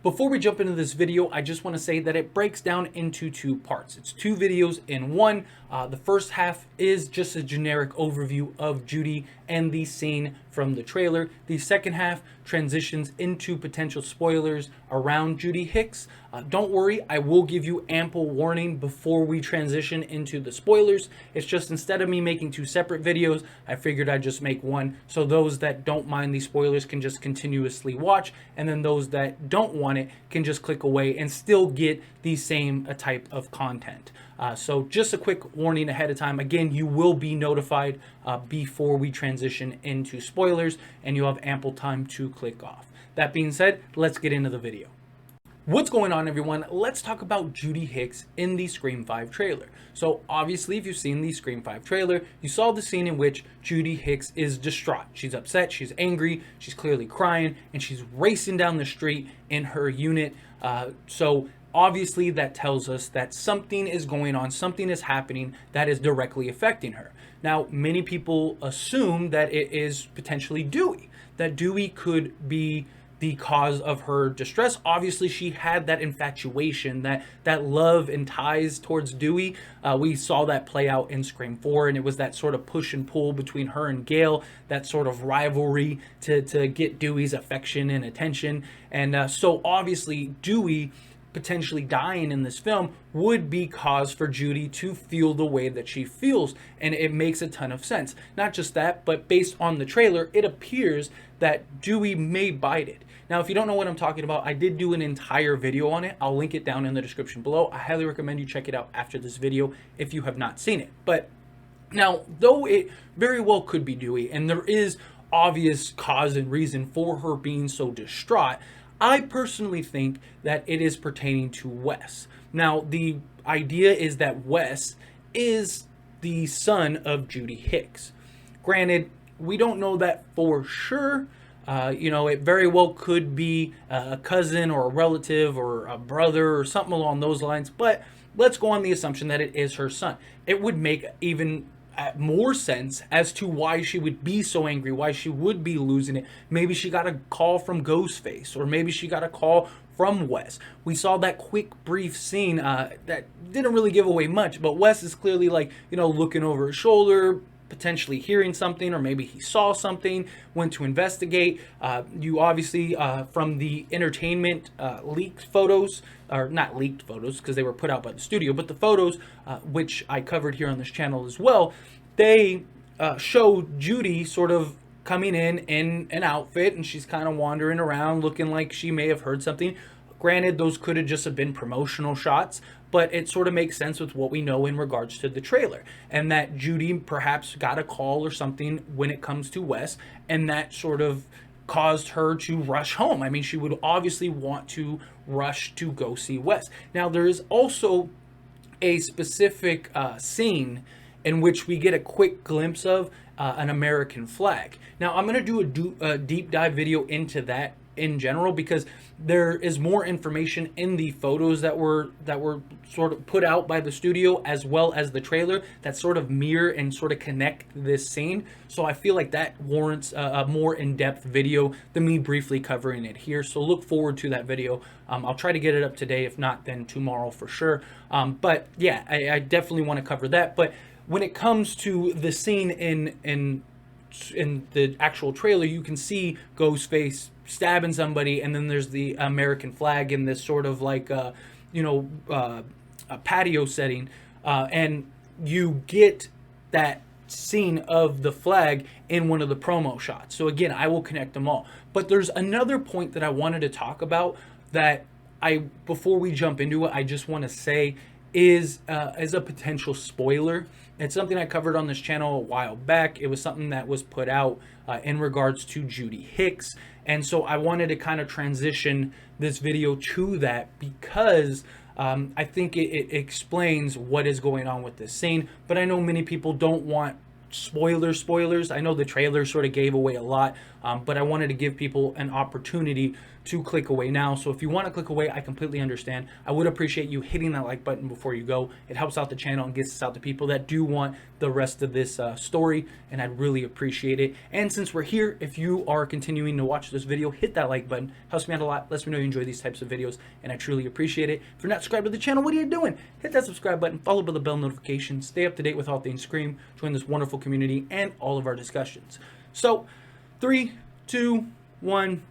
Before we jump into this video, I just want to say that it breaks down into two parts. It's two videos in one. The first half is just a generic overview of Judy and the scene from the trailer. The second half transitions into potential spoilers around Judy Hicks. Don't worry, I will give you ample warning before we transition into the spoilers. It's just instead of me making two separate videos, I figured I'd just make one, so those that don't mind these spoilers can just continuously watch, and then those that don't want it can just click away and still get the same type of content. So just a quick warning ahead of time. Again, you will be notified before we transition into spoilers, and you'll have ample time to click off. That being said, let's get into the video. What's going on, everyone? Let's talk about Judy Hicks in the Scream 5 trailer. So obviously, if you've seen the Scream 5 trailer, you saw the scene in which Judy Hicks is distraught. She's upset, she's angry, she's clearly crying, and she's racing down the street in her unit. So obviously that tells us that something is going on, something is happening that is directly affecting her. Now, many people assume that it is potentially Dewey, that Dewey could be the cause of her distress. Obviously, she had that infatuation, that love and ties towards Dewey. We saw that play out in Scream 4, and it was that sort of push and pull between her and GALE, that sort of rivalry to get Dewey's affection and attention. And so obviously, Dewey potentially dying in this film would be cause for Judy to feel the way that she feels, and it makes a ton of sense. Not just that, but based on the trailer, it appears that Dewey may bite it. Now, if you don't know what I'm talking about, I did do an entire video on it. I'll link it down in the description below. I highly recommend you check it out after this video if you have not seen it. But now, though it very well could be Dewey, and there is obvious cause and reason for her being so distraught, I personally think that it is pertaining to Wes. Now, the idea is that Wes is the son of Judy Hicks. Granted, we don't know that for sure. It very well could be a cousin or a relative or a brother or something along those lines, but let's go on the assumption that it is her son. It would make even more sense as to why she would be so angry, why she would be losing it. Maybe she got a call from Ghostface, or maybe she got a call from Wes. We saw that quick, brief scene that didn't really give away much, but Wes is clearly looking over his shoulder, potentially hearing something, or maybe he saw something, went to investigate. You obviously, from the entertainment leaked photos, or not leaked photos because they were put out by the studio, but the photos, which I covered here on this channel as well, they show Judy sort of coming in an outfit, and she's kind of wandering around looking like she may have heard something. Granted, those could have just been promotional shots, but it sort of makes sense with what we know in regards to the trailer, and that Judy perhaps got a call or something when it comes to Wes, and that sort of caused her to rush home. I mean, she would obviously want to rush to go see Wes. Now, there is also a specific scene in which we get a quick glimpse of an American flag. Now, I'm going to do a deep dive video into that in general, because there is more information in the photos that were sort of put out by the studio, as well as the trailer, that sort of mirror and sort of connect this scene. So I feel like that warrants a more in-depth video than me briefly covering it here. So look forward to that video. I'll try to get it up today, if not then tomorrow for sure. But yeah, I definitely want to cover that. But when it comes to the scene in the actual trailer, you can see Ghostface stabbing somebody, and then there's the American flag in this sort of a patio setting, and you get that scene of the flag in one of the promo shots. So again, I will connect them all. But there's another point that I wanted to talk about that before we jump into it, I just want to say is as a potential spoiler. It's something I covered on this channel a while back. It was something that was put out in regards to Judy Hicks. And so I wanted to kind of transition this video to that, because I think it explains what is going on with this scene. But I know many people don't want spoilers. I know the trailer sort of gave away a lot but I wanted to give people an opportunity to click away now. So if you want to click away, I completely understand. I would appreciate you hitting that like button before you go. It helps out the channel and gets us out to people that do want the rest of this story, and I'd really appreciate it. And since we're here, if you are continuing to watch this video, hit that like button. Helps me out a lot, lets me know you enjoy these types of videos, and I truly appreciate it. If you're not subscribed to the channel, what are you doing? Hit that subscribe button, follow by the bell notification, stay up to date with all things Scream, join this wonderful community and all of our discussions. So 3, 2, 1,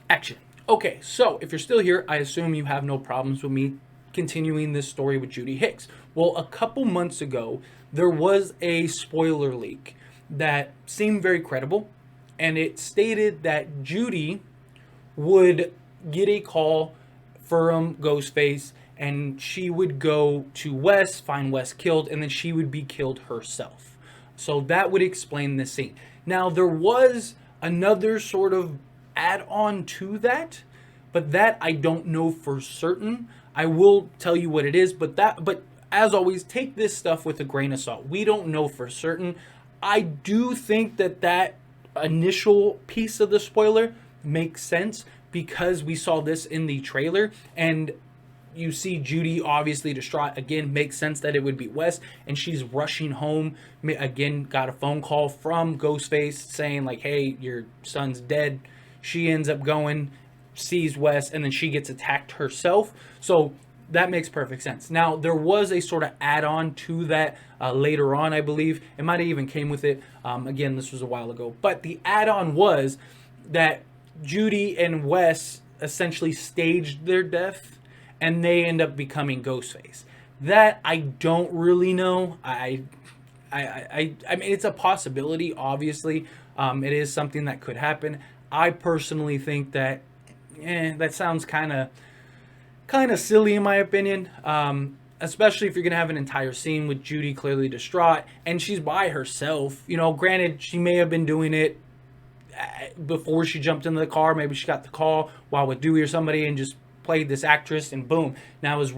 action. Okay, so if you're still here, I assume you have no problems with me continuing this story with Judy Hicks. Well, a couple months ago, there was a spoiler leak that seemed very credible, and it stated that Judy would get a call from Ghostface, and she would go to Wes, find Wes killed, and then she would be killed herself. So that would explain the scene. Now, there was another sort of add-on to that, but that I don't know for certain. I will tell you what it is, but as always, take this stuff with a grain of salt. We don't know for certain. I do think that initial piece of the spoiler makes sense because we saw this in the trailer, and you see Judy obviously distraught. Again, makes sense that it would be Wes, and she's rushing home. Again, got a phone call from Ghostface saying like, hey, your son's dead. She ends up going, sees Wes, and then she gets attacked herself. So that makes perfect sense. Now, there was a sort of add-on to that later on, I believe. It might have even came with it. Again, this was a while ago. But the add-on was that Judy and Wes essentially staged their death, and they end up becoming Ghostface. That I don't really know. I mean, it's a possibility, obviously. It is something that could happen. I personally think that that sounds kind of silly in my opinion. Especially if you're gonna have an entire scene with Judy clearly distraught and she's by herself. You know, granted, she may have been doing it before she jumped into the car. Maybe she got the call while with Dewey or somebody and just played this actress, and boom, now is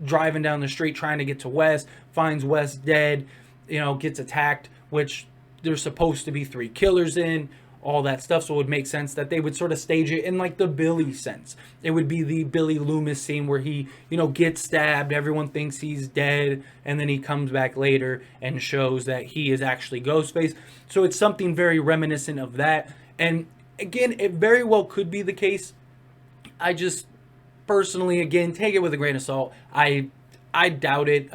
driving down the street trying to get to Wes, finds Wes dead, you know, gets attacked, which there's supposed to be 3 killers in, all that stuff. So it would make sense that they would sort of stage it in like the Billy sense. It would be the Billy Loomis scene where he, you know, gets stabbed, everyone thinks he's dead, and then he comes back later and shows that he is actually Ghostface. So it's something very reminiscent of that. And again, it very well could be the case. I just personally, again, take it with a grain of salt. I doubt it.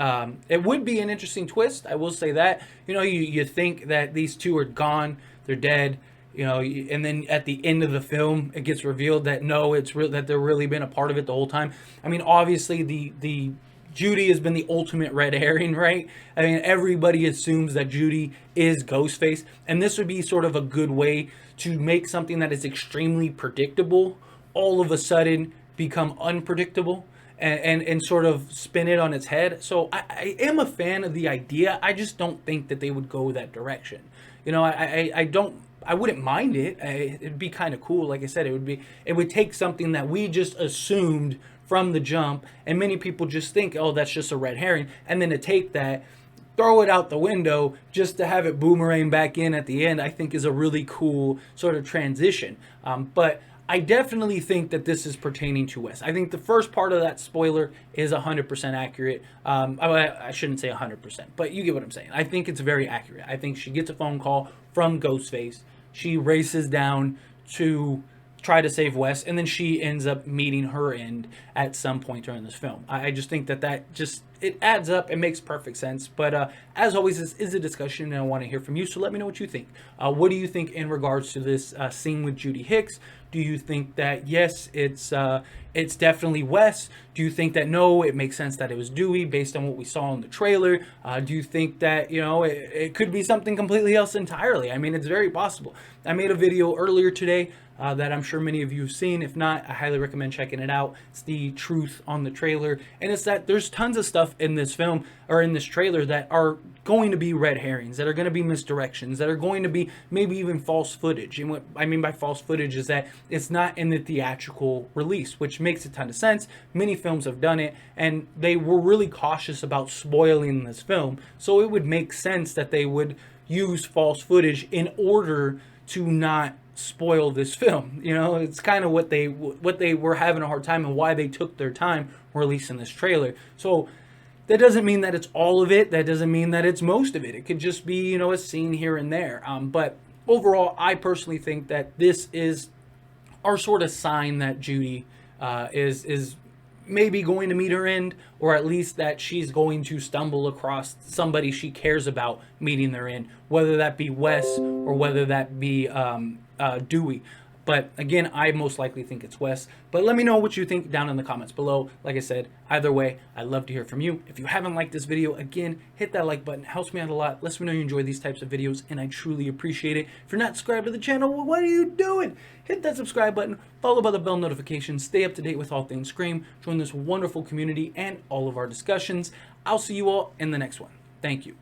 It would be an interesting twist, I will say that. You know, you think that these two are gone, they're dead, you know, and then at the end of the film, it gets revealed that no, it's real, that they're really been a part of it the whole time. I mean, obviously, the Judy has been the ultimate red herring, right? I mean, everybody assumes that Judy is Ghostface, and this would be sort of a good way to make something that is extremely predictable all of a sudden become unpredictable and sort of spin it on its head. So I am a fan of the idea. I just don't think that they would go that direction. You know, I wouldn't mind it. It'd be kind of cool. Like I said, it would take something that we just assumed from the jump, and many people just think, oh, that's just a red herring, and then to take that, throw it out the window just to have it boomerang back in at the end, I think is a really cool sort of transition. But I definitely think that this is pertaining to Wes. I think the first part of that spoiler is 100% accurate. I shouldn't say 100%, but you get what I'm saying. I think it's very accurate. I think she gets a phone call from Ghostface. She races down to try to save Wes, and then she ends up meeting her end at some point during this film. I just think that just, it adds up. It makes perfect sense. But as always, this is a discussion, and I want to hear from you, so let me know what you think. What do you think in regards to this scene with Judy Hicks? Do you think that, yes, it's definitely Wes? Do you think that, no, it makes sense that it was Dewey based on what we saw in the trailer? Do you think that, you know, it could be something completely else entirely? I mean, it's very possible. I made a video earlier today that I'm sure many of you have seen. If not, I highly recommend checking it out. It's the truth on the trailer. And it's that there's tons of stuff in this film, or in this trailer, that are going to be red herrings, that are going to be misdirections, that are going to be maybe even false footage. And what I mean by false footage is that it's not in the theatrical release, which makes a ton of sense. Many films have done it, and they were really cautious about spoiling this film. So it would make sense that they would use false footage in order to not spoil this film. You know, it's kind of what they were having a hard time and why they took their time releasing this trailer. So that doesn't mean that it's all of it. That doesn't mean that it's most of it. It could just be, you know, a scene here and there. But overall, I personally think that this is our sort of sign that Judy is maybe going to meet her end, or at least that she's going to stumble across somebody she cares about meeting their end, whether that be Wes or whether that be Dewey. But again, I most likely think it's Wes. But let me know what you think down in the comments below. Like I said, either way, I'd love to hear from you. If you haven't liked this video, again, hit that like button. It helps me out a lot. Lets me know you enjoy these types of videos, and I truly appreciate it. If you're not subscribed to the channel, well, what are you doing? Hit that subscribe button, followed by the bell notification. Stay up to date with all things Scream. Join this wonderful community and all of our discussions. I'll see you all in the next one. Thank you.